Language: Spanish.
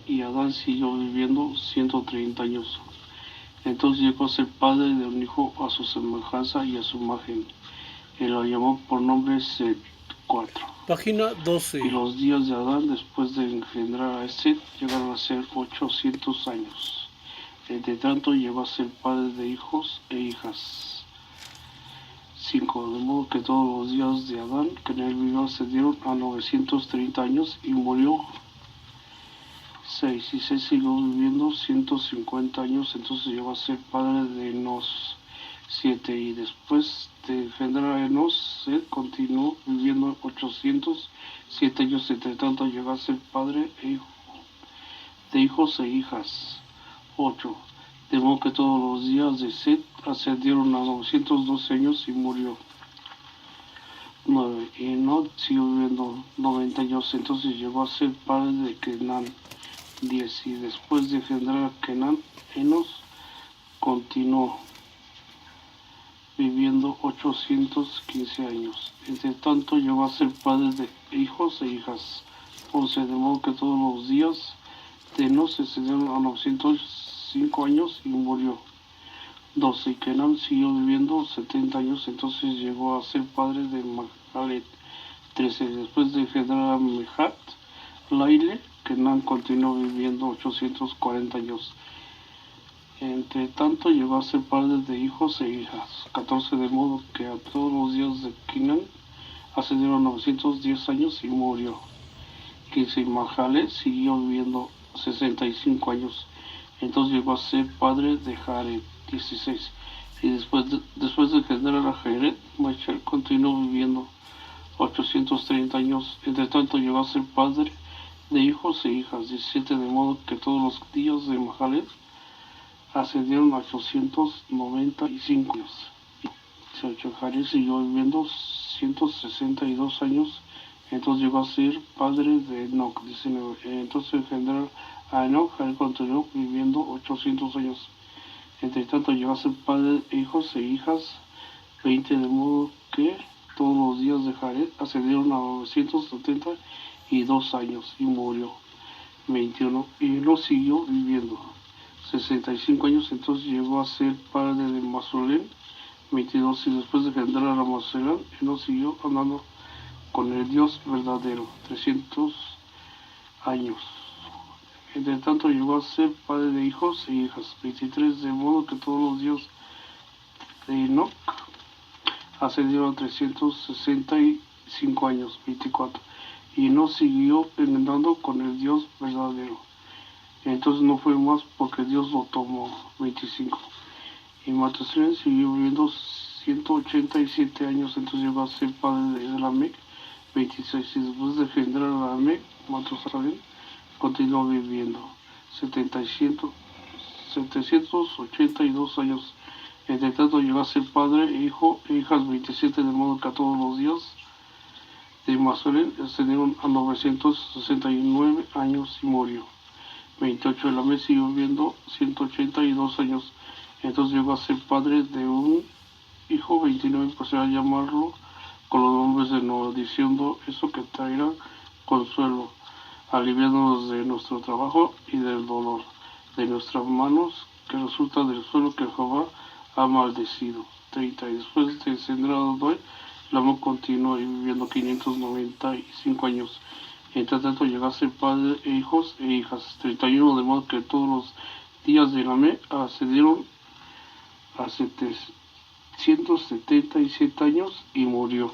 Y Adán siguió viviendo 130 años. Entonces llegó a ser padre de un hijo a su semejanza y a su imagen. Y lo llamó por nombre Set 4. Página Y 12. los días de Adán después de engendrar a Set llegaron a ser 800 años. Entre tanto llegó a ser padre de hijos e hijas. 5. De modo que todos los días de Adán que en él vivió ascendieron a 930 años y murió. 6. Y Set siguió viviendo 150 años, entonces llegó a ser padre de Enos. 7. Y después de engendrar a Enos, Set continuó viviendo 807 años, entre tanto llegó a ser padre de hijos e hijas. 8. De modo que todos los días de Set ascendieron a 912 años y murió. 9. Y Enoch siguió viviendo 90 años, entonces llegó a ser padre de Kenán. 10. Y después de engendrar a Kenán, Enos continuó viviendo 815 años. Entre tanto llegó a ser padre de hijos e hijas. 11. De modo que todos los días de Enos se excedieron a 905 años y murió. 12. Y Kenán siguió viviendo 70 años, entonces llegó a ser padre de Mahalet. 13. Después de engendrar a Mehat, Laile, Kenán continuó viviendo 840 años. Entre tanto llegó a ser padre de hijos e hijas. 14. De modo que a todos los días de Kenán ascendieron 910 años y murió. 15. Y Mahalet siguió viviendo 65 años. Entonces llegó a ser padre de Jared. 16. Y después de engendrar a Jared, Machel continuó viviendo 830 años. Entre tanto llegó a ser padre de hijos e hijas. 17. De modo que todos los días de Mahalet ascendieron a 895 años. 18. Jared siguió viviendo 162 años. Entonces llegó a ser padre de Enoch. 19. Entonces engendrar a Enoch, Jared continuó viviendo 800 años. Entre tanto llegó a ser padre de hijos e hijas. 20. De modo que todos los días de Jared ascendieron a 972 años y murió. 21. Y no siguió viviendo 65 años, entonces llegó a ser padre de Masulén. 22. Y después de engendrar a Masulén, no siguió andando con el Dios verdadero 300 años. Entre tanto llegó a ser padre de hijos e hijas. 23. De modo que todos los días de Enoch ascendieron a 365 años. 24. Y no siguió andando con el Dios verdadero. Entonces no fue más porque Dios lo tomó. 25. Y Matusalén siguió viviendo 187 años, entonces llegó a ser padre de Lamec. 26. Y después de engendrar a Lamec, Matusalén continuó viviendo 782 años. Entre tanto llegó a ser padre, hijo e hijas. 27. De modo que a todos los días de Matusalén ascendieron a 969 años y murió. 28. Lamec siguió viviendo 182 años. Entonces llegó a ser padre de un hijo. 29. Procedió a llamarlo con los nombres de Noé, diciendo: eso que traerá consuelo, aliviándonos de nuestro trabajo y del dolor de nuestras manos, que resulta del suelo que Jehová ha maldecido. 30. Y después de engendrar a Noé, Lamec continuó viviendo 595 años. Entre tanto llegó a ser padre de hijos e hijas. 31. De modo que todos los días de Lamec ascendieron a 777 años y murió.